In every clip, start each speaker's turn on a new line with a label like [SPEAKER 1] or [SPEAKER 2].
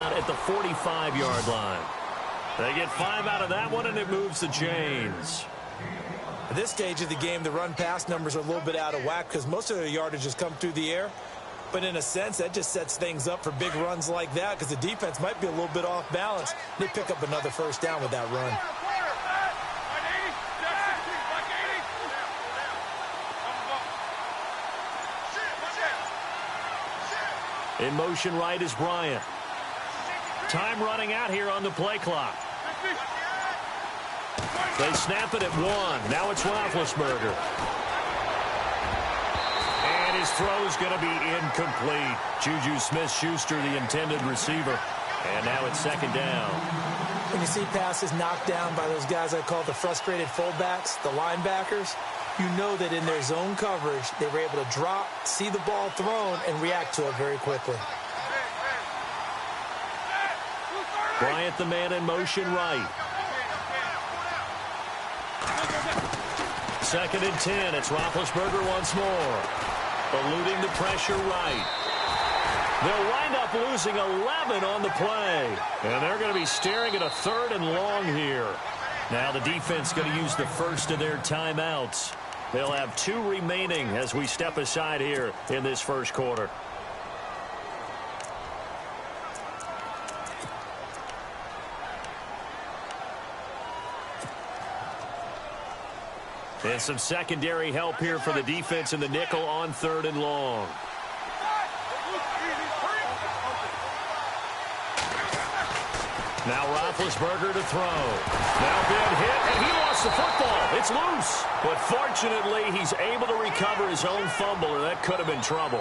[SPEAKER 1] At the 45-yard line. They get 5 out of that one, and it moves the chains.
[SPEAKER 2] At this stage of the game, the run-pass numbers are a little bit out of whack because most of their yardage has come through the air. But in a sense, that just sets things up for big runs like that because the defense might be a little bit off balance. They pick up another first down with that run.
[SPEAKER 1] In motion right is Bryant. Time running out here on the play clock. They snap it at 1. Now it's Roethlisberger. And his throw's going to be incomplete. Juju Smith-Schuster, the intended receiver. And now it's second down.
[SPEAKER 2] When you see passes knocked down by those guys I call the frustrated fullbacks, the linebackers, you know that in their zone coverage, they were able to drop, see the ball thrown, and react to it very quickly.
[SPEAKER 1] Bryant, the man in motion right. Second and 10. It's Roethlisberger once more. Eluding the pressure right. They'll wind up losing 11 on the play. And they're going to be staring at a 3rd and long here. Now the defense going to use the first of their timeouts. They'll have 2 remaining as we step aside here in this first quarter. And some secondary help here for the defense in the nickel on 3rd and long. Now Roethlisberger to throw. Now big hit, and he lost the football. It's loose. But fortunately, he's able to recover his own fumble, or that could have been trouble.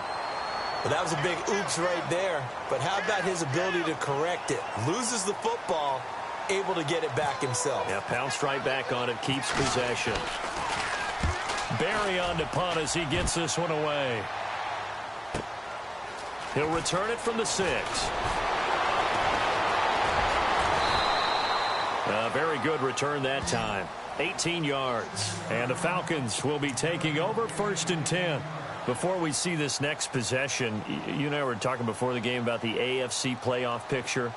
[SPEAKER 2] Well, that was a big oops right there. But how about his ability to correct it? Loses the football, able to get it back himself.
[SPEAKER 1] Yeah, pounced right back on it, keeps possession. Barry on to punt as he gets this one away. He'll return it from the 6. A very good return that time. 18 yards. And the Falcons will be taking over 1st and 10. Before we see this next possession, you and I were talking before the game about the AFC playoff picture.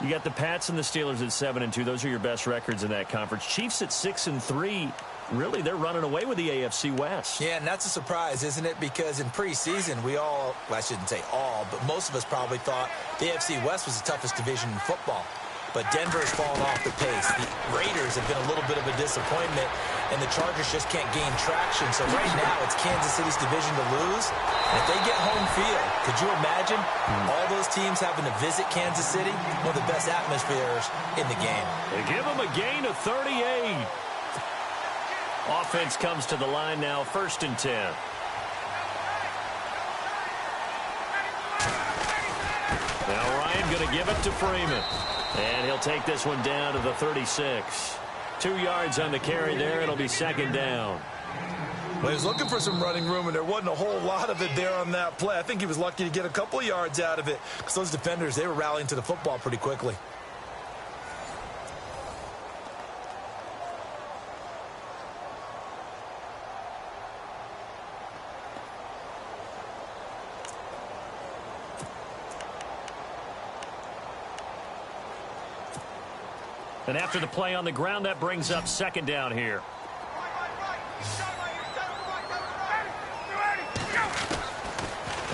[SPEAKER 1] You got the Pats and the Steelers at 7-2. Those are your best records in that conference. Chiefs at 6-3. Really, they're running away with the AFC West.
[SPEAKER 2] Yeah, and that's a surprise, isn't it? Because in preseason, we all, well, I shouldn't say all, but most of us probably thought the AFC West was the toughest division in football. But Denver's fallen off the pace. The Raiders have been a little bit of a disappointment, and the Chargers just can't gain traction. So right now, it's Kansas City's division to lose. And if they get home field, could you imagine all those teams having to visit Kansas City? One of the best atmospheres in the game.
[SPEAKER 1] They give them a gain of 38. Offense comes to the line now, 1st and 10. Now Ryan going to give it to Freeman. And he'll take this one down to the 36. 2 yards on the carry there. It'll be second down.
[SPEAKER 2] Well, he was looking for some running room, and there wasn't a whole lot of it there on that play. I think he was lucky to get a couple of yards out of it because those defenders, they were rallying to the football pretty quickly.
[SPEAKER 1] And after the play on the ground, that brings up second down here.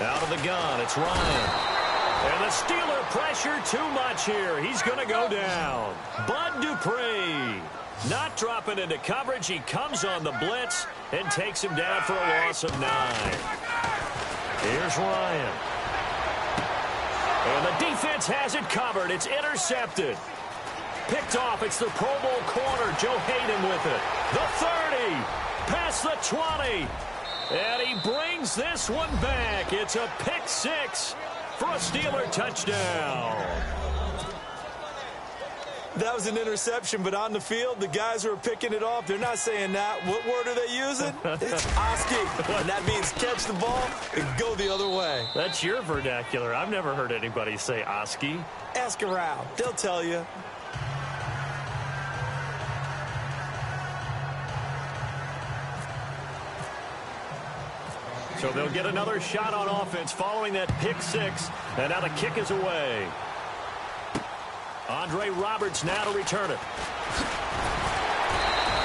[SPEAKER 1] Out of the gun, it's Ryan. And the Steeler pressure too much here. He's going to go down. Bud Dupree not dropping into coverage. He comes on the blitz and takes him down for a loss of 9. Here's Ryan. And the defense has it covered. It's intercepted. Picked off. It's the Pro Bowl corner. Joe Hayden with it. The 30. Past the 20. And he brings this one back. It's a pick 6 for a Steeler touchdown.
[SPEAKER 2] That was an interception, but on the field, the guys who are picking it off, they're not saying that. What word are they using? It's Oski. And that means catch the ball and go the other way.
[SPEAKER 1] That's your vernacular. I've never heard anybody say Oski.
[SPEAKER 2] Ask around. They'll tell you.
[SPEAKER 1] So they'll get another shot on offense following that pick 6. And now the kick is away. Andre Roberts now to return it.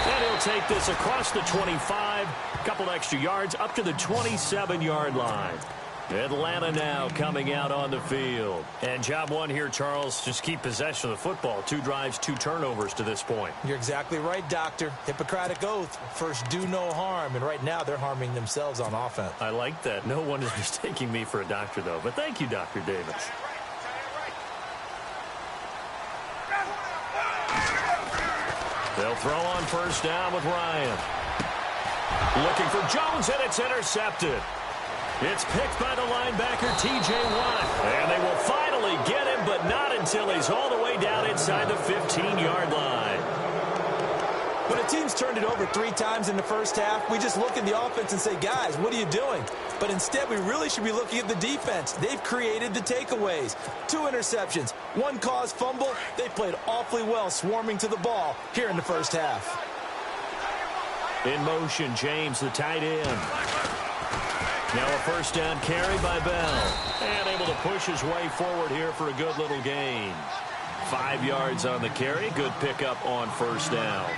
[SPEAKER 1] And he'll take this across the 25, a couple extra yards, up to the 27-yard line. Atlanta now coming out on the field. And job one here, Charles, just keep possession of the football. 2 drives, 2 turnovers to this point.
[SPEAKER 2] You're exactly right, Doctor. Hippocratic oath. First, do no harm. And right now, they're harming themselves on offense.
[SPEAKER 1] I like that. No one is mistaking me for a doctor, though. But thank you, Dr. Davis. They'll throw on first down with Ryan. Looking for Jones, and it's intercepted. It's picked by the linebacker, T.J. Watt. And they will finally get him, but not until he's all the way down inside the 15-yard line.
[SPEAKER 2] When a team's turned it over 3 times in the first half, we just look at the offense and say, guys, what are you doing? But instead, we really should be looking at the defense. They've created the takeaways. 2 interceptions, 1 caused fumble. They played awfully well swarming to the ball here in the first half.
[SPEAKER 1] In motion, James, the tight end. Now a first down carry by Bell. And able to push his way forward here for a good little gain. 5 yards on the carry. Good pickup on first down.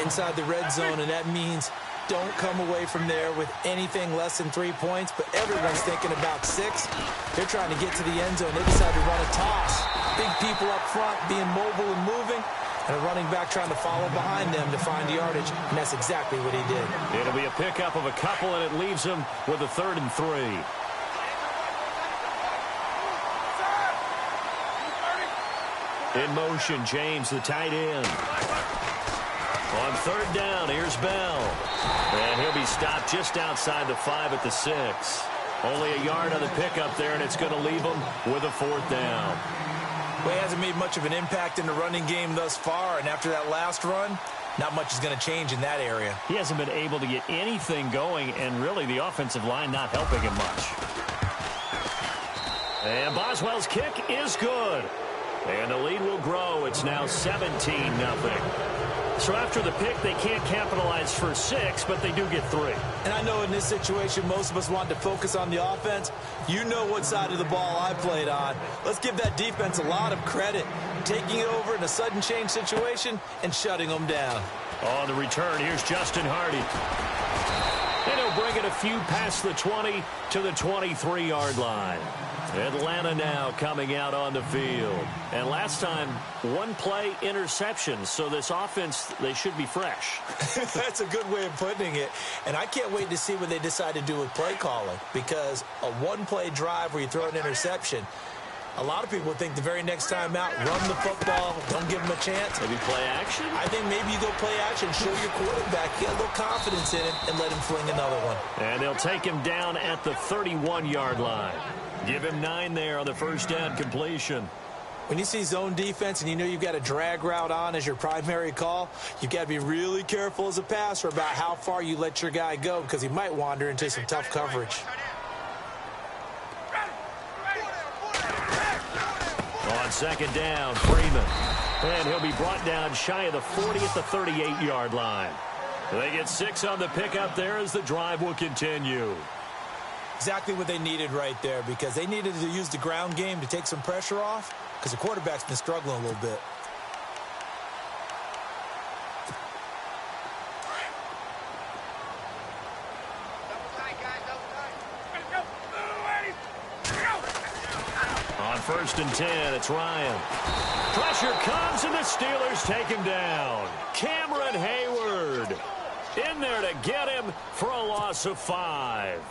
[SPEAKER 2] Inside the red zone, and that means don't come away from there with anything less than 3 points, but everyone's thinking about 6. They're trying to get to the end zone. They decide to run a toss. Big people up front being mobile and moving, and a running back trying to follow behind them to find yardage, and that's exactly what he did.
[SPEAKER 1] It'll be a pickup of a couple, and it leaves him with a 3rd and 3. In motion, James, the tight end. On 3rd down, here's Bell. And he'll be stopped just outside the 5 at the 6. Only a yard on the pickup there, and it's going to leave him with a 4th down.
[SPEAKER 2] Well, he hasn't made much of an impact in the running game thus far, and after that last run, not much is going to change in that area.
[SPEAKER 1] He hasn't been able to get anything going, and really the offensive line not helping him much. And Boswell's kick is good. And the lead will grow. It's now 17-0. So after the pick, they can't capitalize for 6, but they do get 3.
[SPEAKER 2] And I know in this situation, most of us want to focus on the offense. You know what side of the ball I played on. Let's give that defense a lot of credit. Taking it over in a sudden change situation and shutting them down.
[SPEAKER 1] On the return, here's Justin Hardy. And he'll bring it a few past the 20 to the 23-yard line. Atlanta now coming out on the field. And last time, 1 play interception. So this offense, they should be fresh.
[SPEAKER 2] That's a good way of putting it. And I can't wait to see what they decide to do with play calling. Because a 1-play drive where you throw an interception, a lot of people think the very next time out, run the football, don't give them a chance.
[SPEAKER 1] Maybe play action?
[SPEAKER 2] I think maybe you go play action, show your quarterback, get a little confidence in him, and let him fling another one.
[SPEAKER 1] And they'll take him down at the 31-yard line. Give him 9 there on the first down completion.
[SPEAKER 2] When you see zone defense and you know you've got a drag route on as your primary call, you've got to be really careful as a passer about how far you let your guy go because he might wander into some tough coverage.
[SPEAKER 1] On 2nd down, Freeman. And he'll be brought down shy of the 40 at the 38-yard line. They get 6 on the pickup there as the drive will continue.
[SPEAKER 2] Exactly what they needed right there because they needed to use the ground game to take some pressure off because the quarterback's been struggling a little bit.
[SPEAKER 1] On 1st and 10, it's Ryan. Pressure comes, and the Steelers take him down. Cameron Hayward in there to get him for a loss of 5.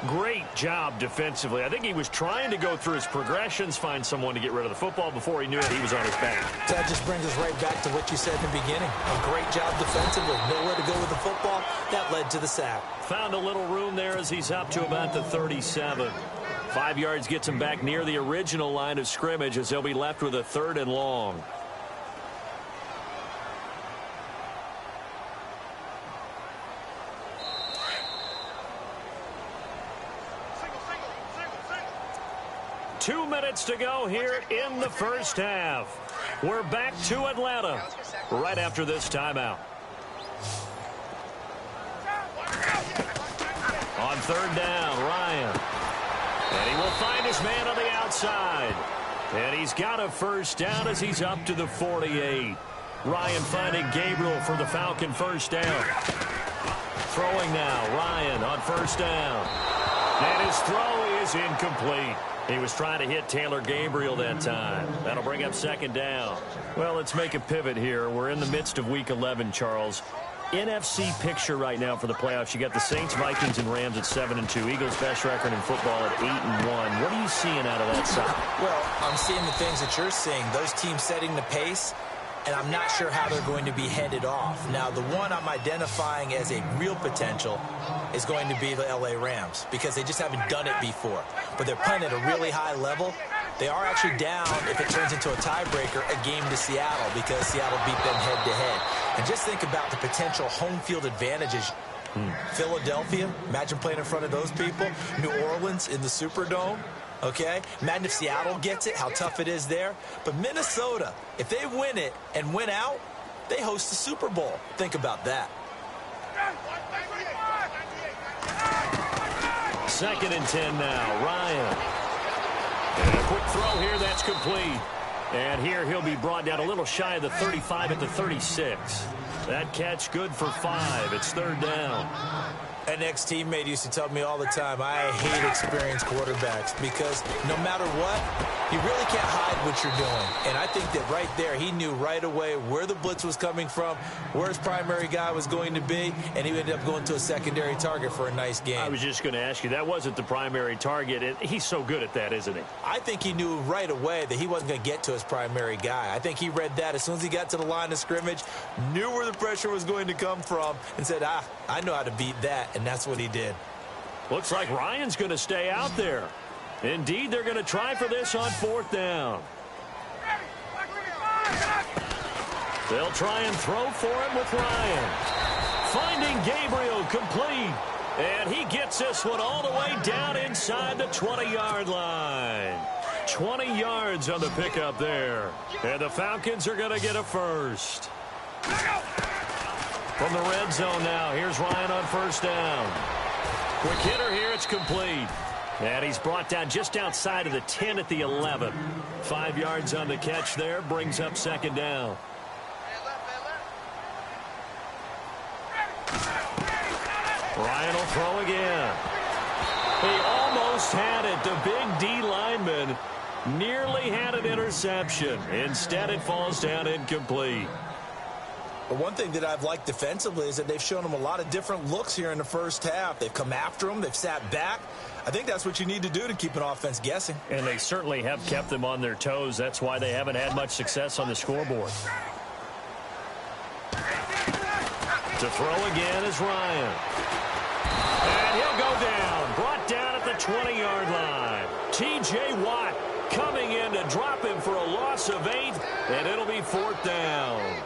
[SPEAKER 1] Great job defensively. I think he was trying to go through his progressions, find someone to get rid of the football before he knew it. He was on his back.
[SPEAKER 2] So that just brings us right back to what you said in the beginning. A great job defensively. Nowhere to go with the football. That led to the sack.
[SPEAKER 1] Found a little room there as he's up to about the 37. 5 yards gets him back near the original line of scrimmage as they'll be left with a 3rd and long. Two minutes to go here in the first half. We're back to Atlanta right after this timeout. On 3rd down, Ryan. And he will find his man on the outside. And he's got a first down as he's up to the 48. Ryan finding Gabriel for the Falcon first down. Throwing now, Ryan on first down. And his throw is incomplete. He was trying to hit Taylor Gabriel that time. That'll bring up second down. Well, let's make a pivot here. We're in the midst of Week 11, Charles. NFC picture right now for the playoffs. You got the Saints, Vikings, and Rams at 7-2. Eagles' best record in football at 8-1. What are you seeing out of that side?
[SPEAKER 2] Well, I'm seeing the things that you're seeing. Those teams setting the pace, and I'm not sure how they're going to be headed off. Now, the one I'm identifying as a real potential is going to be the L.A. Rams because they just haven't done it before. But they're playing at a really high level. They are actually down, if it turns into a tiebreaker, a game to Seattle because Seattle beat them head-to-head. And just think about the potential home field advantages. Philadelphia, imagine playing in front of those people. New Orleans in the Superdome. Okay? Imagine if Seattle gets it, how tough it is there. But Minnesota, if they win it and win out, they host the Super Bowl. Think about that.
[SPEAKER 1] 2nd and 10 now. Ryan. And a quick throw here. That's complete. And here he'll be brought down a little shy of the 35 at the 36. That catch good for 5. It's 3rd down.
[SPEAKER 2] An ex-teammate used to tell me all the time, I hate experienced quarterbacks because no matter what, you really can't hide what you're doing. And I think that right there, he knew right away where the blitz was coming from, where his primary guy was going to be, and he ended up going to a secondary target for a nice game.
[SPEAKER 1] I was just going to ask you, that wasn't the primary target. And he's so good at that, isn't he?
[SPEAKER 2] I think he knew right away that he wasn't going to get to his primary guy. I think he read that as soon as he got to the line of scrimmage, knew where the pressure was going to come from, and said, I know how to beat that. And that's what he did.
[SPEAKER 1] Looks like Ryan's going to stay out there. Indeed, they're going to try for this on 4th down. They'll try and throw for it with Ryan. Finding Gabriel complete. And he gets this one all the way down inside the 20-yard line. 20 yards on the pickup there. And the Falcons are going to get a first. From the red zone now, here's Ryan on 1st down. Quick hitter here, it's complete. And he's brought down just outside of the 10 at the 11. 5 yards on the catch there, brings up 2nd down. Ryan will throw again. He almost had it. The big D lineman nearly had an interception. Instead, it falls down incomplete.
[SPEAKER 2] But one thing that I've liked defensively is that they've shown him a lot of different looks here in the first half. They've come after him. They've sat back. I think that's what you need to do to keep an offense guessing.
[SPEAKER 1] And they certainly have kept them on their toes. That's why they haven't had much success on the scoreboard. To throw again is Ryan. And he'll go down. Brought down at the 20-yard line. T.J. Watt coming in to drop him for a loss of 8. And it'll be 4th down.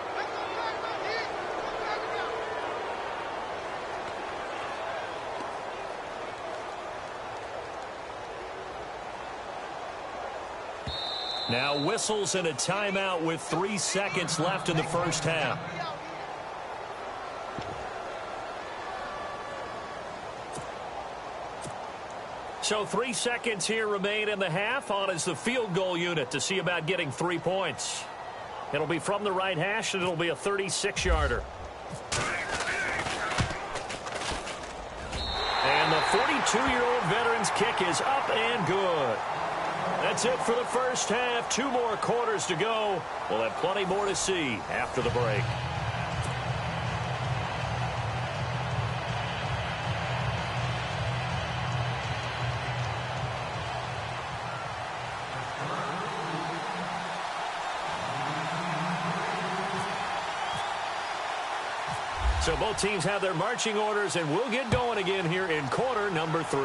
[SPEAKER 1] Now whistles and a timeout with 3 seconds left in the first half. So 3 seconds here remain in the half. On is the field goal unit to see about getting 3 points. It'll be from the right hash, and it'll be a 36-yarder. And the 42-year-old veteran's kick is up and good. That's it for the first half. 2 more quarters to go. We'll have plenty more to see after the break. So both teams have their marching orders, and we'll get going again here in quarter number 3.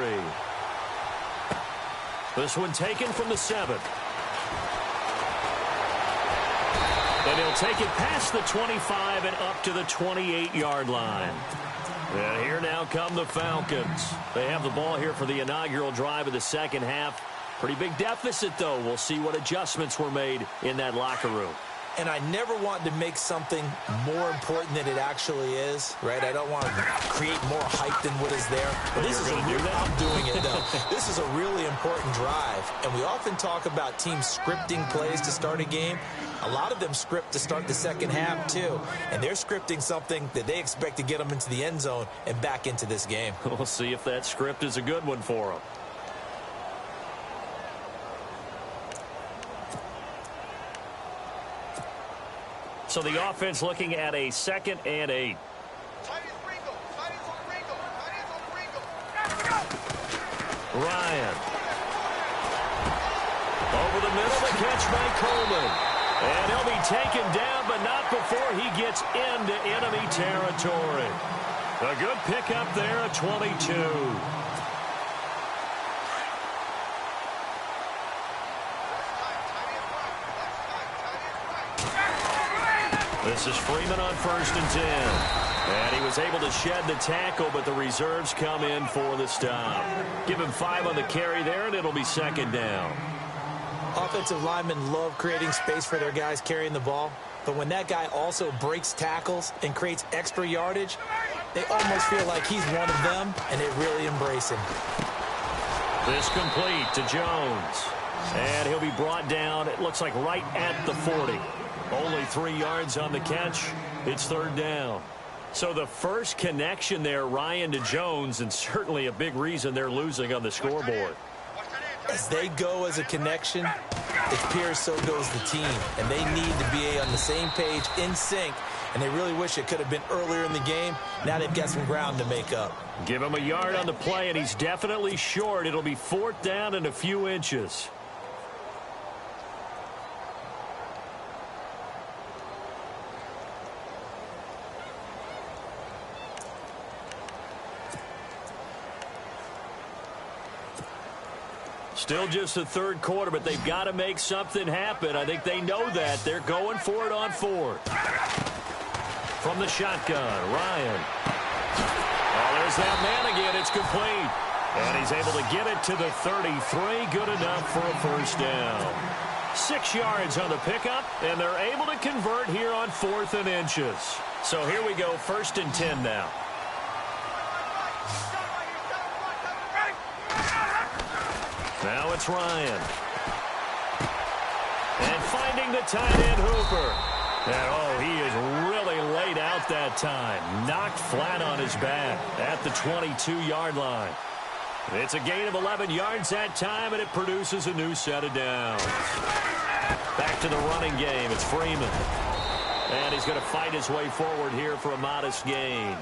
[SPEAKER 1] This one taken from the 7. And he'll take it past the 25 and up to the 28-yard line. And here now come the Falcons. They have the ball here for the inaugural drive of the second half. Pretty big deficit, though. We'll see what adjustments were made in that locker room.
[SPEAKER 2] And I never want to make something more important than it actually is, right? I don't want to create more hype than what is there. But this is I'm doing it, though. This is a really important drive. And we often talk about teams scripting plays to start a game. A lot of them script to start the second half, too. And they're scripting something that they expect to get them into the end zone and back into this game.
[SPEAKER 1] We'll see if that script is a good one for them. So the offense looking at a 2nd and 8. Ryan. Over the middle, the catch by Coleman. And he'll be taken down, but not before he gets into enemy territory. A good pickup there at 22. This is Freeman on 1st and 10. And he was able to shed the tackle, but the reserves come in for the stop. Give him 5 on the carry there, and it'll be 2nd down.
[SPEAKER 2] Offensive linemen love creating space for their guys carrying the ball. But when that guy also breaks tackles and creates extra yardage, they almost feel like he's one of them, and they really embrace him.
[SPEAKER 1] This complete to Jones. And he'll be brought down, it looks like right at the 40. Only 3 yards on the catch. It's 3rd down. So the first connection there, Ryan to Jones, and certainly a big reason they're losing on the scoreboard.
[SPEAKER 2] As they go as a connection, it appears so goes the team. And they need to be on the same page, in sync. And they really wish it could have been earlier in the game. Now they've got some ground to make up.
[SPEAKER 1] Give him a yard on the play, and he's definitely short. It'll be 4th down and a few inches. Still just the 3rd quarter, but they've got to make something happen. I think they know that. They're going for it on 4th. From the shotgun, Ryan. Oh, there's that man again. It's complete. And he's able to get it to the 33. Good enough for a 1st down. 6 yards on the pickup, and they're able to convert here on 4th and inches. So here we go, 1st and 10 now. Now it's Ryan. And finding the tight end, Hooper. And, oh, he is really laid out that time. Knocked flat on his back at the 22-yard line. It's a gain of 11 yards that time, and it produces a new set of downs. Back to the running game. It's Freeman. And he's going to fight his way forward here for a modest gain.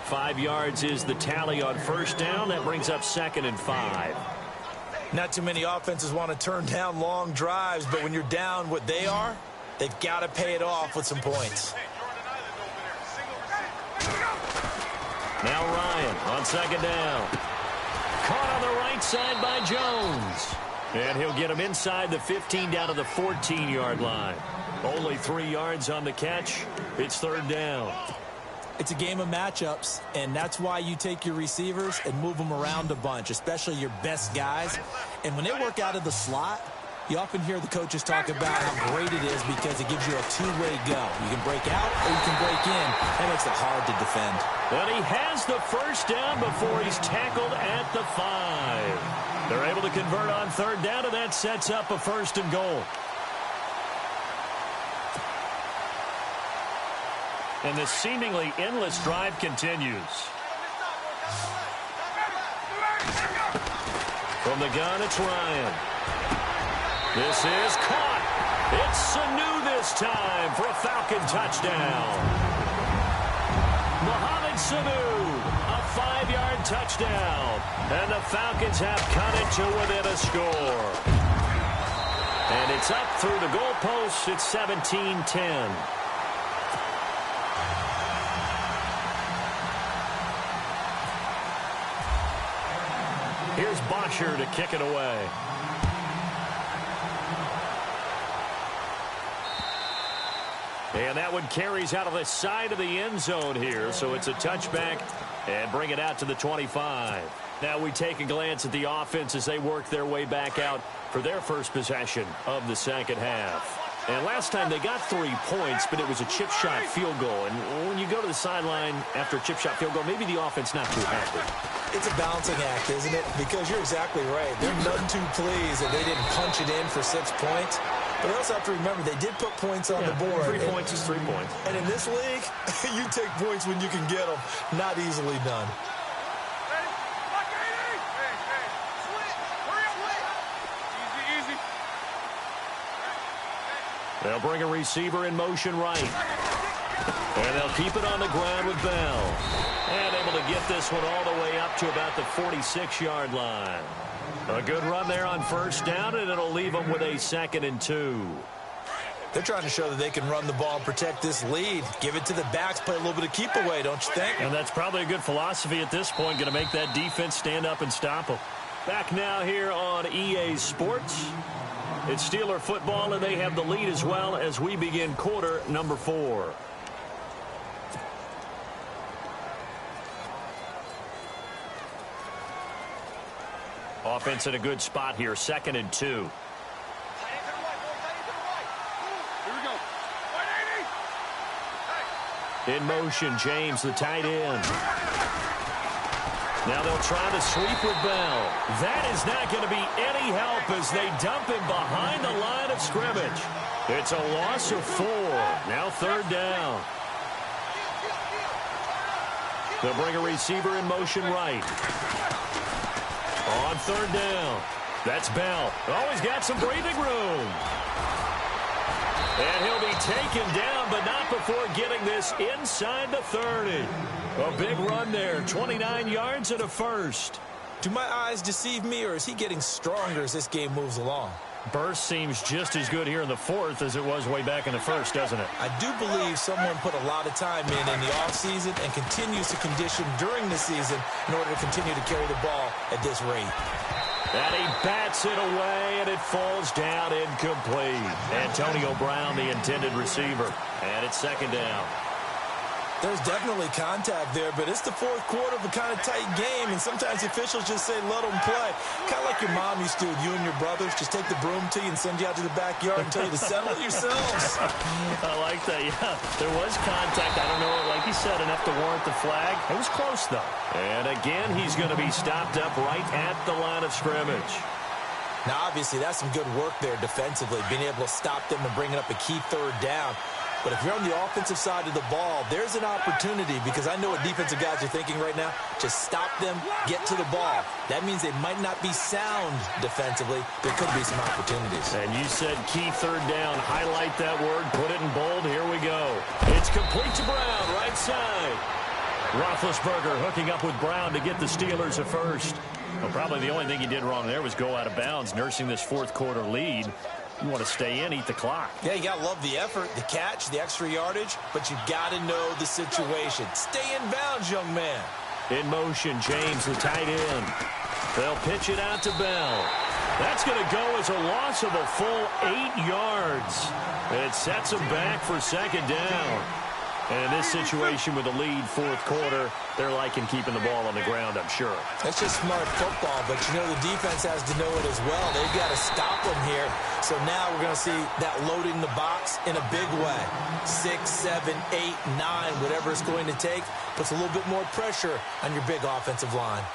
[SPEAKER 1] 5 yards is the tally on 1st down. That brings up 2nd and 5.
[SPEAKER 2] Not too many offenses want to turn down long drives, but when you're down what they are, they've got to pay it off with some points.
[SPEAKER 1] Now Ryan on 2nd down. Caught on the right side by Jones. And he'll get him inside the 15 down to the 14-yard line. Only 3 yards on the catch. It's 3rd down.
[SPEAKER 2] It's a game of matchups, and that's why you take your receivers and move them around a bunch, especially your best guys. And when they work out of the slot, you often hear the coaches talk about how great it is because it gives you a two-way go. You can break out or you can break in. That makes it hard to defend.
[SPEAKER 1] And he has the 1st down before he's tackled at the 5. They're able to convert on 3rd down, and that sets up a 1st and goal. And this seemingly endless drive continues. From the gun, it's Ryan. This is caught. It's Sanu this time for a Falcon touchdown. Mohamed Sanu, a 5-yard touchdown. And the Falcons have cut it to within a score. And it's up through the goalposts. It's 17-10. Here's Bosher to kick it away. And that one carries out of the side of the end zone here. So it's a touchback and bring it out to the 25. Now we take a glance at the offense as they work their way back out for their first possession of the second half. And last time they got 3 points, but it was a chip shot field goal. And when you go to the sideline after a chip shot field goal, maybe the offense not too happy.
[SPEAKER 2] It's a balancing act, isn't it? Because you're exactly right. They're none too pleased that they didn't punch it in for 6 points. But I also have to remember they did put points on the board.
[SPEAKER 1] 3 points is 3 points.
[SPEAKER 2] And in this league, you take points when you can get them. Not easily done.
[SPEAKER 1] They'll bring a receiver in motion right. And they'll keep it on the ground with Bell. And able to get this one all the way up to about the 46-yard line. A good run there on first down, and it'll leave them with a 2nd and 2.
[SPEAKER 2] They're trying to show that they can run the ball and protect this lead. Give it to the backs, play a little bit of keep away, don't you think?
[SPEAKER 1] And that's probably a good philosophy at this point, going to make that defense stand up and stop them. Back now here on EA Sports. It's Steeler football, and they have the lead as well as we begin quarter number 4. Offense in a good spot here, 2nd and 2. In motion, James, the tight end. Now they'll try to sweep with Bell. That is not going to be any help as they dump him behind the line of scrimmage. It's a loss of 4. Now 3rd down. They'll bring a receiver in motion right. On 3rd down. That's Bell. Always got some breathing room. And he'll be taken down, but not before getting this inside the 30. A big run there, 29 yards and a first.
[SPEAKER 2] Do my eyes deceive me, or is he getting stronger as this game moves along?
[SPEAKER 1] Burst seems just as good here in the 4th as it was way back in the 1st, doesn't it?
[SPEAKER 2] I do believe someone put a lot of time in the offseason and continues to condition during the season in order to continue to carry the ball at this rate.
[SPEAKER 1] And he bats it away, and it falls down incomplete. Antonio Brown, the intended receiver. And it's 2nd down.
[SPEAKER 2] There's definitely contact there, but it's the 4th quarter of a kind of tight game, and sometimes the officials just say, let them play. Kind of like your mom used to with you and your brothers. Just take the broom to you and send you out to the backyard and tell you to settle yourselves.
[SPEAKER 1] I like that, yeah. There was contact. I don't know, like you said, enough to warrant the flag. It was close, though. And again, he's going to be stopped up right at the line of scrimmage.
[SPEAKER 2] Now, obviously, that's some good work there defensively, being able to stop them and bringing up a key 3rd down. But if you're on the offensive side of the ball, there's an opportunity, because I know what defensive guys are thinking right now. Just stop them, get to the ball. That means they might not be sound defensively. There could be some opportunities.
[SPEAKER 1] And you said key 3rd down. Highlight that word. Put it in bold. Here we go. It's complete to Brown, right side. Roethlisberger hooking up with Brown to get the Steelers a first. Well, probably the only thing he did wrong there was go out of bounds, nursing this 4th quarter lead. You want to stay in, eat the clock.
[SPEAKER 2] Yeah, you got to love the effort, the catch, the extra yardage, but you got to know the situation. Stay in bounds, young man.
[SPEAKER 1] In motion, James, the tight end. They'll pitch it out to Bell. That's going to go as a loss of a full 8 yards. It sets them back for 2nd down. And in this situation with the lead 4th quarter, they're liking keeping the ball on the ground, I'm sure.
[SPEAKER 2] That's just smart football, but you know the defense has to know it as well. They've got to stop them here. So now we're going to see that loading the box in a big way. 6, 7, 8, 9, whatever it's going to take, puts a little bit more pressure on your big offensive line.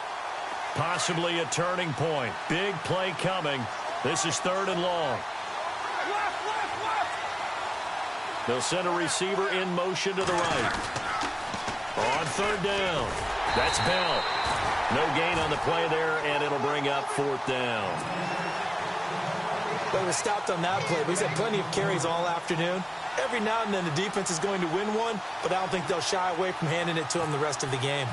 [SPEAKER 1] Possibly a turning point. Big play coming. This is 3rd and long. They'll send a receiver in motion to the right. On 3rd down. That's Bell. No gain on the play there, and it'll bring up 4th down.
[SPEAKER 2] Well, he was stopped on that play, but he's had plenty of carries all afternoon. Every now and then the defense is going to win one, but I don't think they'll shy away from handing it to him the rest of the game.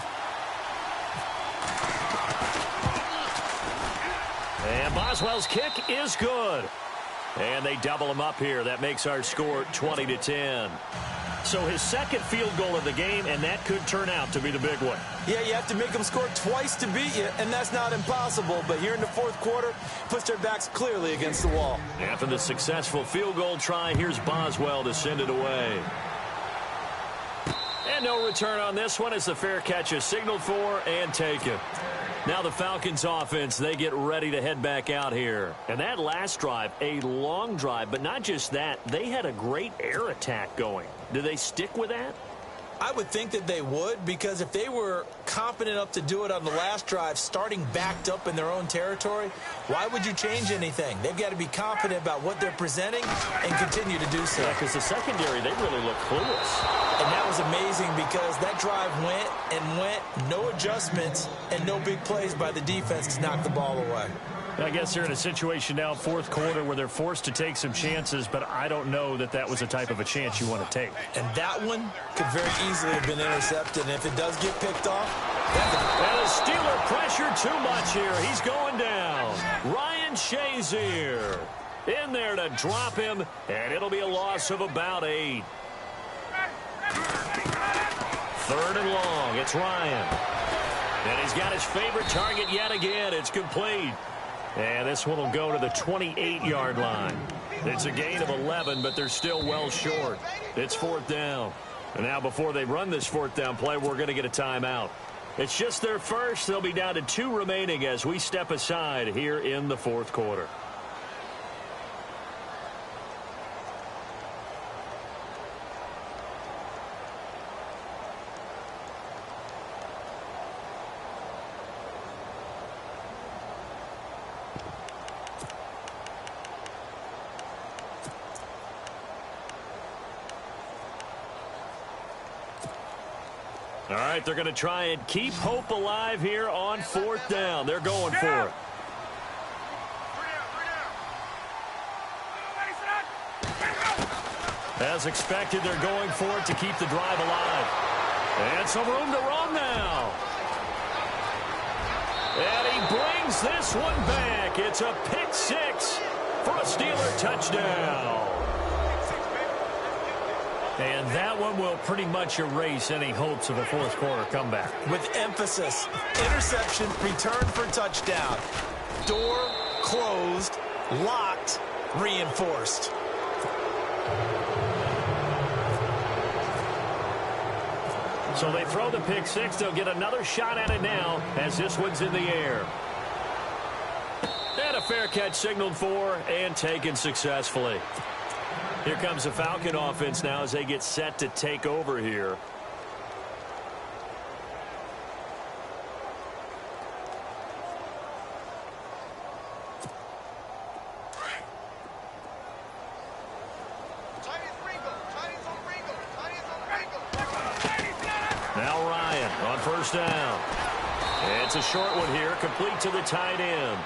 [SPEAKER 1] And Boswell's kick is good. And they double him up here. That makes our score 20-10. So his 2nd field goal of the game, and that could turn out to be the big one.
[SPEAKER 2] Yeah, you have to make them score twice to beat you, and that's not impossible. But here in the 4th quarter, puts their backs clearly against the wall.
[SPEAKER 1] After the successful field goal try, here's Boswell to send it away. And no return on this one as the fair catch is signaled for and taken. Now the Falcons offense, they get ready to head back out here. And that last drive, a long drive, but not just that, they had a great air attack going. Do they stick with that?
[SPEAKER 2] I would think that they would, because if they were confident enough to do it on the last drive, starting backed up in their own territory, why would you change anything? They've got to be confident about what they're presenting and continue to do so.
[SPEAKER 1] Yeah, because the secondary, they really look clueless.
[SPEAKER 2] And that was amazing because that drive went and went, no adjustments and no big plays by the defense to knock the ball away.
[SPEAKER 1] I guess they're in a situation now, fourth quarter, where they're forced to take some chances, but I don't know that that was the type of a chance you want to take.
[SPEAKER 2] And that one could very easily have been intercepted, and if it does get picked off,
[SPEAKER 1] and the Steeler pressure too much here. He's going down. Ryan Shazier in there to drop him, and it'll be a loss of about 8. 3rd and long. It's Ryan. And he's got his favorite target yet again. It's complete. And this one will go to the 28-yard line. It's a gain of 11, but they're still well short. It's 4th down. And now before they run this 4th down play, we're going to get a timeout. It's just their first. They'll be down to 2 remaining as we step aside here in the 4th quarter. All right, they're going to try and keep hope alive here on 4th down. They're going for it. As expected, they're going for it to keep the drive alive. And some room to run now. And he brings this one back. It's a pick 6 for a Steeler touchdown. And that one will pretty much erase any hopes of a fourth quarter comeback.
[SPEAKER 2] With emphasis, interception, return for touchdown. Door closed, locked, reinforced.
[SPEAKER 1] So they throw the pick 6. They'll get another shot at it now as this one's in the air. And a fair catch signaled for and taken successfully. Here comes the Falcon offense now as they get set to take over here. Now Ryan on 1st down. It's a short one here, complete to the tight end.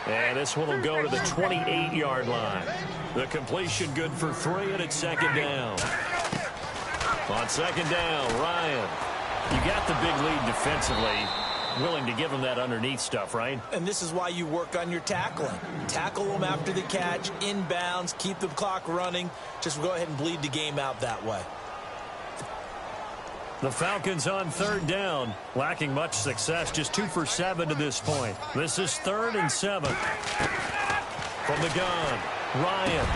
[SPEAKER 1] And this one will go to the 28-yard line. The completion good for 3, and it's 2nd down. On 2nd down, Ryan. You got the big lead defensively. Willing to give them that underneath stuff, right?
[SPEAKER 2] And this is why you work on your tackling. Tackle them after the catch, inbounds, keep the clock running. Just go ahead and bleed the game out that way.
[SPEAKER 1] The Falcons on 3rd down, lacking much success, just 2 for 7 to this point. This is 3rd and 7. From the gun, Ryan.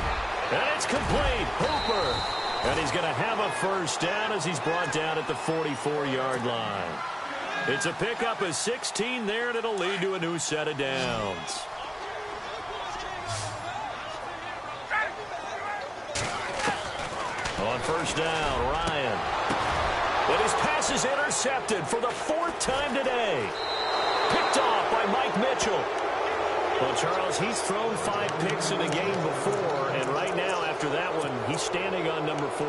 [SPEAKER 1] And it's complete. Hooper. And he's going to have a 1st down as he's brought down at the 44-yard line. It's a pickup of 16 there, and it'll lead to a new set of downs. On 1st down, Ryan. And his pass is intercepted for the 4th time today. Picked off by Mike Mitchell. Well, Charles, he's thrown 5 picks in a game before, and right now, after that one, he's standing on number 4.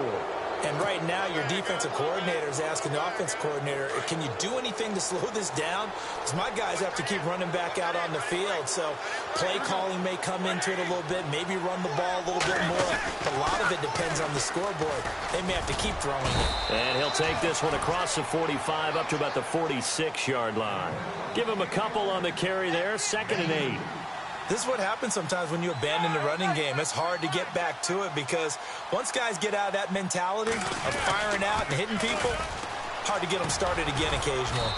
[SPEAKER 2] And right now, your defensive coordinator is asking the offensive coordinator, can you do anything to slow this down? Because my guys have to keep running back out on the field. So play calling may come into it a little bit, maybe run the ball a little bit more. But a lot of it depends on the scoreboard. They may have to keep throwing it.
[SPEAKER 1] And he'll take this one across the 45 up to about the 46-yard line. Give him a couple on the carry there, 2nd and 8.
[SPEAKER 2] This is what happens sometimes when you abandon the running game. It's hard to get back to it because once guys get out of that mentality of firing out and hitting people, hard to get them started again occasionally.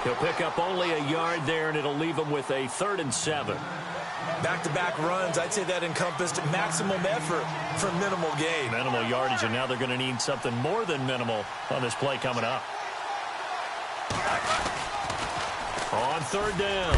[SPEAKER 1] He'll pick up only a yard there, and it'll leave him with a 3rd and 7.
[SPEAKER 2] Back-to-back runs, I'd say that encompassed maximum effort for minimal gain.
[SPEAKER 1] Minimal yardage, and now they're going to need something more than minimal on this play coming up. On third down,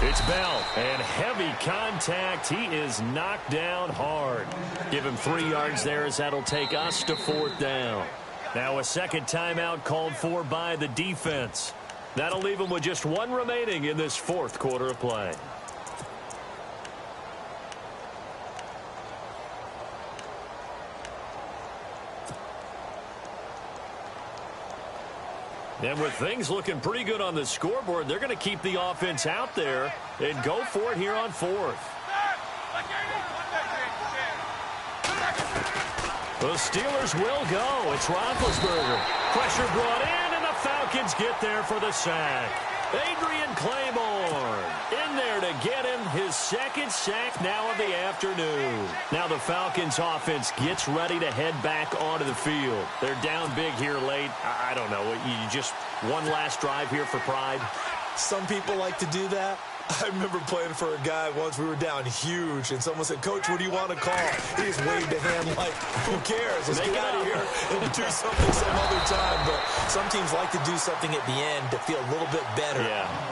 [SPEAKER 1] it's Bell, and heavy contact. He is knocked down hard. Give him 3 yards there as that'll take us to fourth down. Now a second timeout called for by the defense. That'll leave him with just 1 remaining in this fourth quarter of play. And with things looking pretty good on the scoreboard, they're going to keep the offense out there and go for it here on fourth. The Steelers will go. It's Roethlisberger. Pressure brought in, and the Falcons get there for the sack. Adrian Claiborne in there to get him his second sack now of the afternoon. Now the Falcons offense gets ready to head back onto the field. They're down big here late. I don't know. You just one last drive here for pride?
[SPEAKER 2] Some people like to do that. I remember playing for a guy once. We were down huge, and someone said, "Coach, what do you want to call?" He just waved a hand like, "Who cares? Let's get out of here and do something some other time." But some teams like to do something at the end to feel a little bit better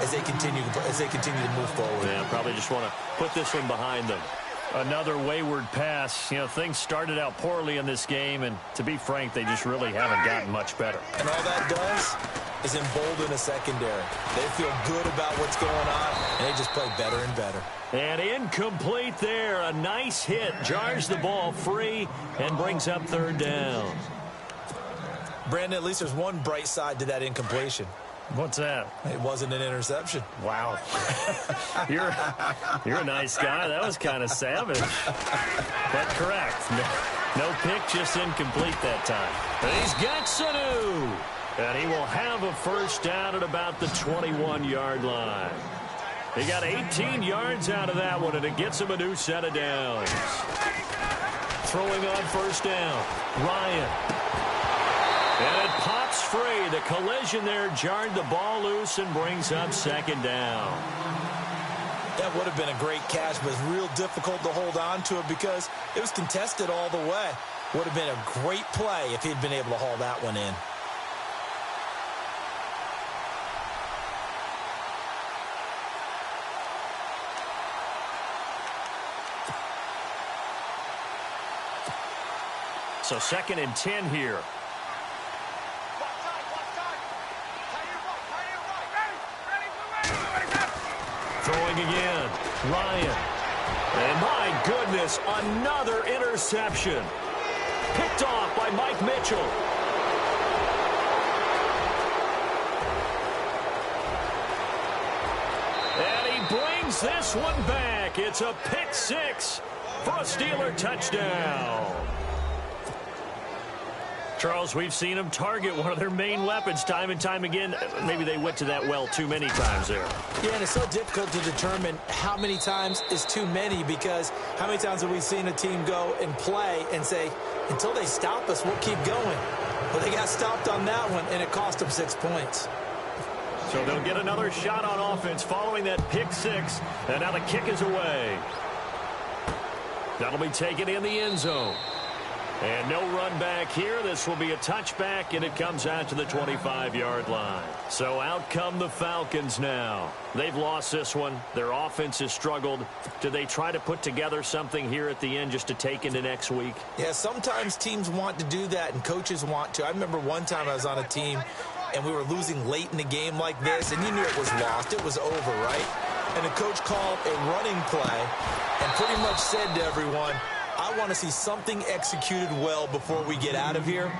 [SPEAKER 2] as they continue to move forward.
[SPEAKER 1] Yeah, probably just want to put this one behind them. Another wayward pass. You know, things started out poorly in this game, and to be frank, they just really haven't gotten much better.
[SPEAKER 2] And all that does is embolden a secondary. They feel good about what's going on, and they just play better and better.
[SPEAKER 1] And incomplete there. A nice hit. Jars the ball free and brings up third down.
[SPEAKER 2] Brandon, at least there's one bright side to that incompletion.
[SPEAKER 1] What's that?
[SPEAKER 2] It wasn't an interception.
[SPEAKER 1] Wow. You're a nice guy. That was kind of savage. But correct. No pick, just incomplete that time. And he's got Sanu. And he will have a first down at about the 21-yard line. He got 18 yards out of that one, and it gets him a new set of downs. Throwing on first down, Ryan. And it pops free. The collision there jarred the ball loose and brings up second down.
[SPEAKER 2] That would have been a great catch, but it's real difficult to hold on to it because it was contested all the way. Would have been a great play if he'd been able to haul that one in.
[SPEAKER 1] So 2nd and 10 here. Throwing again, Ryan. And my goodness, another interception. Picked off by Mike Mitchell. And he brings this one back. It's a pick six for a Steeler touchdown. Charles, we've seen them target one of their main weapons time and time again. Maybe they went to that well too many times there.
[SPEAKER 2] Yeah, and it's so difficult to determine how many times is too many because how many times have we seen a team go and play and say, until they stop us, we'll keep going. But they got stopped on that one, and it cost them 6 points.
[SPEAKER 1] So they'll get another shot on offense following that pick six, and now the kick is away. That'll be taken in the end zone. And no run back here. This will be a touchback, and it comes out to the 25-yard line. So out come the Falcons now. They've lost this one. Their offense has struggled. Do they try to put together something here at the end just to take into next week?
[SPEAKER 2] Yeah, sometimes teams want to do that, and coaches want to. I remember one time I was on a team, and we were losing late in the game like this, and you knew it was lost. It was over, right? And the coach called a running play and pretty much said to everyone, I want to see something executed well before we get out of here.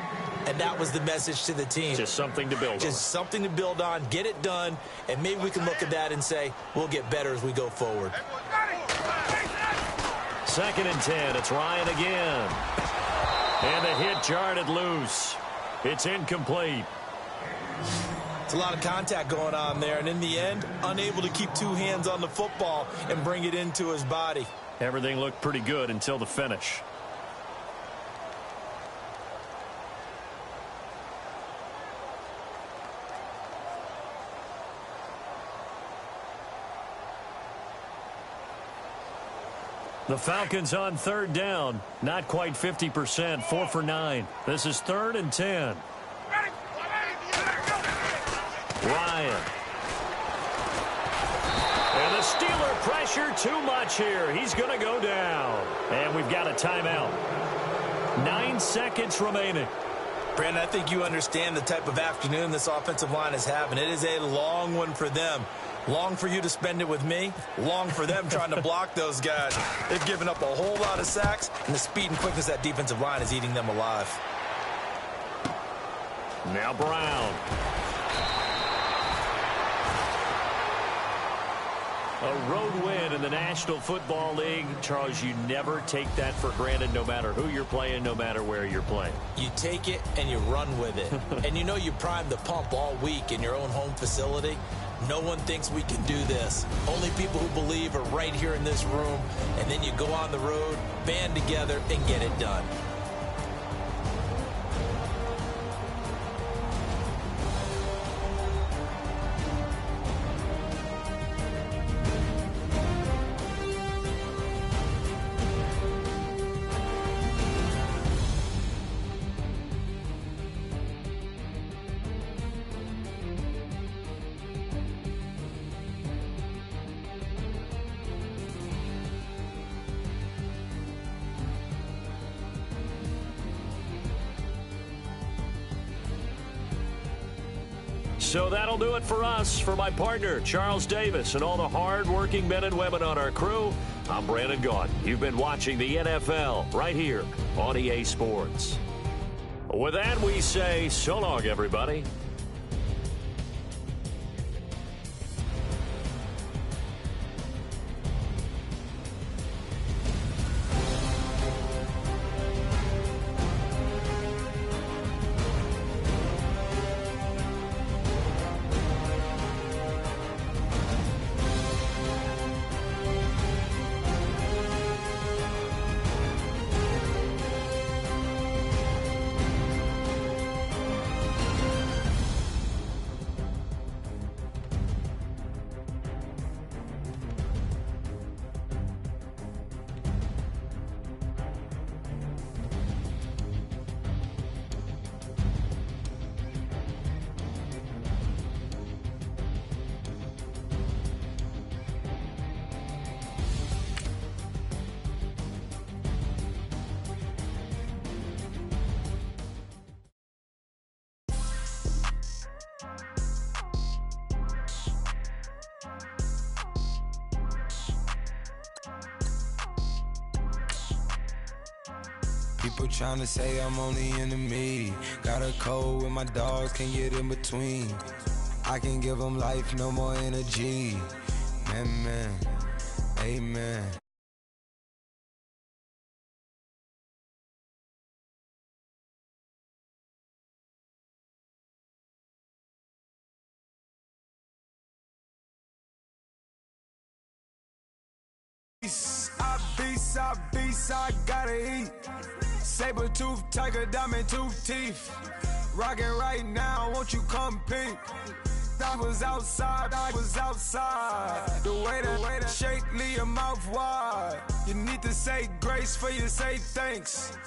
[SPEAKER 2] And that was the message to the team.
[SPEAKER 1] Just something to build on.
[SPEAKER 2] Just something to build on, get it done, and maybe we can look at that and say, we'll get better as we go forward.
[SPEAKER 1] 2nd and 10. It's Ryan again. And the hit jarred it loose. It's incomplete.
[SPEAKER 2] It's a lot of contact going on there, and in the end, unable to keep two hands on the football and bring it into his body.
[SPEAKER 1] Everything looked pretty good until the finish. The Falcons on third down. Not quite 50%. 4 for 9. This is 3rd and 10. Ryan. Steeler pressure too much here. He's going to go down. And we've got a timeout. 9 seconds remaining.
[SPEAKER 2] Brandon, I think you understand the type of afternoon this offensive line is having. It is a long one for them. Long for you to spend it with me. Long for them trying to block those guys. They've given up a whole lot of sacks, and the speed and quickness of that defensive line is eating them alive.
[SPEAKER 1] Now Brown. A road win in the National Football League. Charles, you never take that for granted no matter who you're playing, no matter where you're playing.
[SPEAKER 2] You take it and you run with it. And you know you primed the pump all week in your own home facility. No one thinks we can do this. Only people who believe are right here in this room. And then you go on the road, band together, and get it done.
[SPEAKER 1] So that'll do it for us. For my partner, Charles Davis, and all the hard-working men and women on our crew, I'm Brandon Gaudin. You've been watching the NFL right here on EA Sports. With that, we say so long, everybody.
[SPEAKER 3] People tryna say I'm only in the me. Got a cold with my dogs, can't get in between. I can give them life, no more energy. Amen, amen. I gotta eat. Saber tooth, tiger, diamond tooth teeth. Rockin' right now, won't you come peep? I was outside. The way that shake, leave your mouth wide. You need to say grace for you say thanks.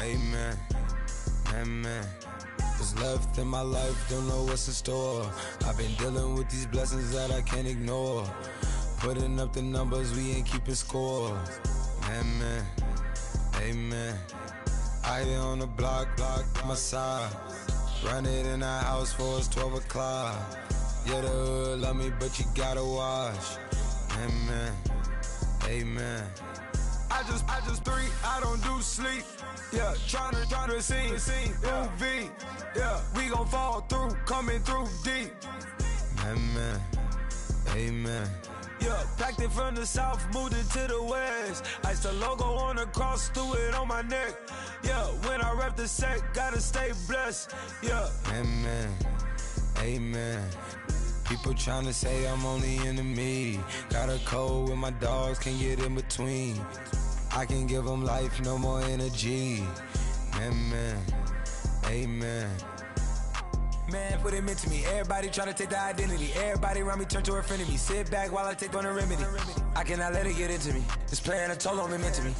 [SPEAKER 3] Amen, amen. What's left in my life, don't know what's in store. I've been dealing with these blessings that I can't ignore. Putting up the numbers, we ain't keeping score. Amen, amen. I here on the block, my side. Run it in the house for it's 12 o'clock. Yeah, the hood love me, but you gotta watch. Amen, amen. I just three, I don't do sleep. Yeah, tryna sing, UV. Yeah, we gon' fall through, coming through deep. Amen, amen. Yeah, packed it from the south, moved it to the west. Iced the logo on the cross, threw it on my neck. Yeah, when I rep the set, gotta stay blessed. Yeah. Amen, amen. People tryna say I'm only in the me. Got a cold with my dogs, can't get in between. I can give them life, no more energy. Amen, amen. Man, what it meant to me. Everybody tryna take the identity. Everybody around me turn to a friend of me. Sit back while I take on a remedy. I cannot let it get into me. This plan a toll on me, meant to me.